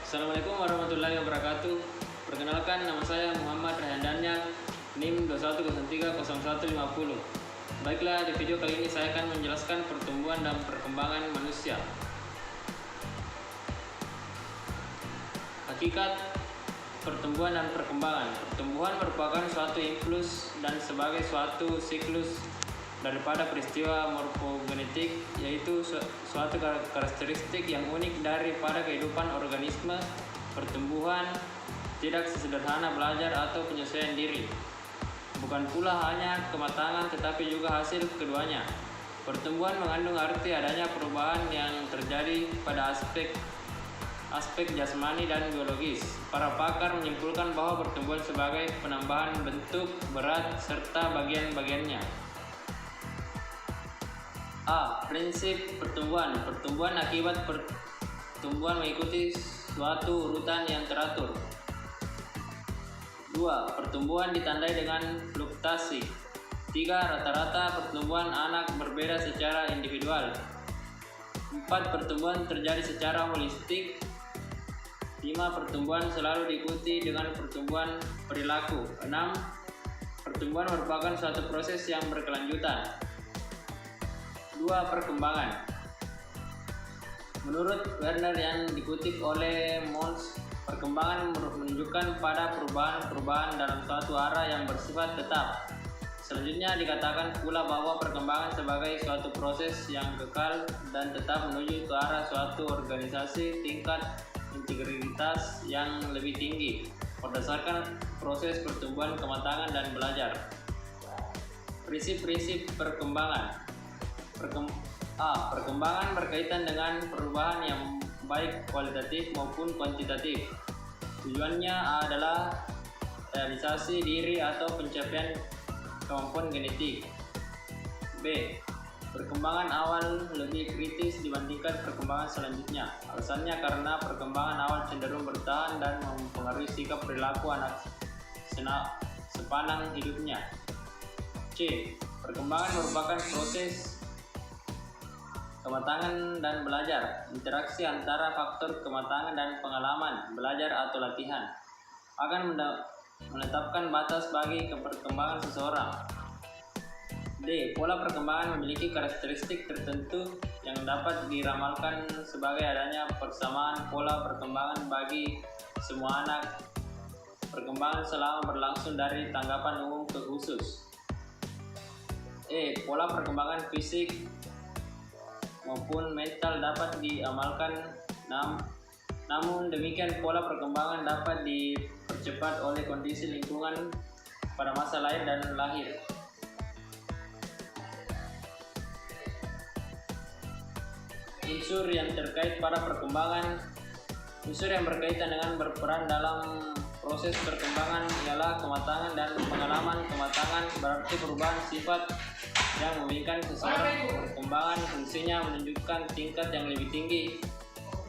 Assalamualaikum warahmatullahi wabarakatuh. Perkenalkan, nama saya Muhammad Rayhan Daniel, NIM 21030150. Baiklah, di video kali ini saya akan menjelaskan pertumbuhan dan perkembangan manusia. Hakikat pertumbuhan dan perkembangan. Pertumbuhan merupakan suatu impuls dan sebagai suatu siklus daripada peristiwa morfogenetik, yaitu suatu karakteristik yang unik daripada kehidupan organisme. Pertumbuhan tidak sesederhana belajar atau penyesuaian diri, bukan pula hanya kematangan tetapi juga hasil keduanya. Pertumbuhan mengandung arti adanya perubahan yang terjadi pada aspek jasmani dan biologis. Para pakar menyimpulkan bahwa pertumbuhan sebagai penambahan bentuk, berat, serta bagian-bagiannya. A. Prinsip pertumbuhan. Pertumbuhan akibat pertumbuhan mengikuti suatu urutan yang teratur. 2. Pertumbuhan ditandai dengan fluktuasi. 3. Rata-rata pertumbuhan anak berbeda secara individual. 4. Pertumbuhan terjadi secara holistik. 5. Pertumbuhan selalu diikuti dengan pertumbuhan perilaku. 6. Pertumbuhan merupakan suatu proses yang berkelanjutan. 2. Perkembangan. Menurut Werner yang dikutip oleh Mons, perkembangan menunjukkan pada perubahan-perubahan dalam suatu arah yang bersifat tetap. Selanjutnya dikatakan pula bahwa perkembangan sebagai suatu proses yang kekal dan tetap menuju ke arah suatu organisasi tingkat integritas yang lebih tinggi berdasarkan proses pertumbuhan, kematangan, dan belajar. Prinsip-prinsip perkembangan. Perkembangan berkaitan dengan perubahan yang baik kualitatif maupun kuantitatif. Tujuannya adalah realisasi diri atau pencapaian kemampuan genetik. B. Perkembangan awal lebih kritis dibandingkan perkembangan selanjutnya. Alasannya karena perkembangan awal cenderung bertahan dan mempengaruhi sikap perilaku anak sepanjang hidupnya. C. Perkembangan merupakan proses kematangan dan belajar. Interaksi antara faktor kematangan dan pengalaman, belajar atau latihan akan menetapkan batas bagi perkembangan seseorang. D. Pola perkembangan memiliki karakteristik tertentu yang dapat diramalkan sebagai adanya persamaan pola perkembangan bagi semua anak. Perkembangan selama berlangsung dari tanggapan umum ke khusus. E. Pola perkembangan fisik maupun mental dapat diamalkan, namun demikian pola perkembangan dapat dipercepat oleh kondisi lingkungan pada masa lahir dan lahir. Unsur yang terkait pada perkembangan. Unsur yang berkaitan dengan berperan dalam proses perkembangan ialah kematangan dan pengalaman. Kematangan berarti perubahan sifat yang memungkinkan seseorang. Perkembangan fungsinya menunjukkan tingkat yang lebih tinggi.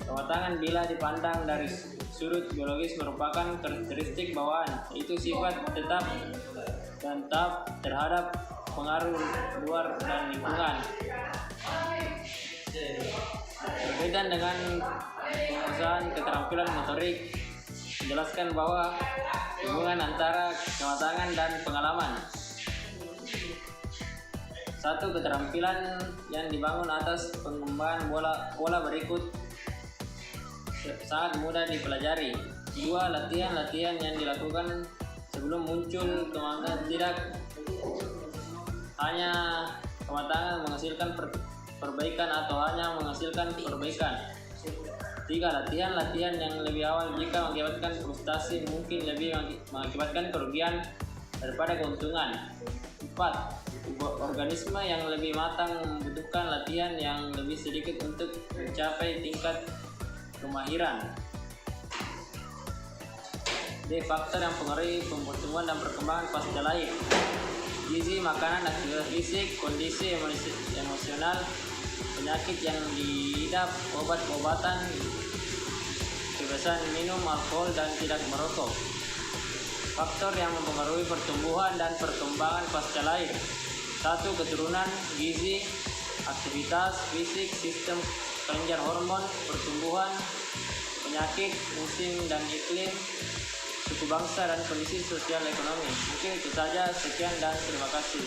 Kematangan bila dipandang dari sudut biologis merupakan karakteristik bawaan, yaitu sifat tetap dan tetap terhadap pengaruh luar dan lingkungan. Berkaitan dengan penguasaan keterampilan motorik, menjelaskan bahwa hubungan antara kematangan dan pengalaman. 1. Keterampilan yang dibangun atas pengembangan pola berikut sangat mudah dipelajari. 2. Latihan yang dilakukan sebelum muncul kematangan. Tidak hanya kematangan menghasilkan perbaikan atau hanya menghasilkan perbaikan. 3. Latihan yang lebih awal jika mengakibatkan frustasi mungkin lebih mengakibatkan kerugian daripada keuntungan. 4. Organisme yang lebih matang membutuhkan latihan yang lebih sedikit untuk mencapai tingkat kemahiran. D. Faktor yang mempengaruhi pertumbuhan dan perkembangan pasca lahir. Gizi, makanan, aktivitas fisik, kondisi emosional, penyakit yang diidap, obat-obatan, kebiasaan minum alkohol dan tidak merokok. Faktor yang mempengaruhi pertumbuhan dan perkembangan pasca lahir. 1. Keturunan, gizi, aktivitas fisik, sistem kelenjar hormon, pertumbuhan, penyakit, musim dan iklim, suku bangsa dan kondisi sosial ekonomi. Mungkin itu saja, sekian dan terima kasih.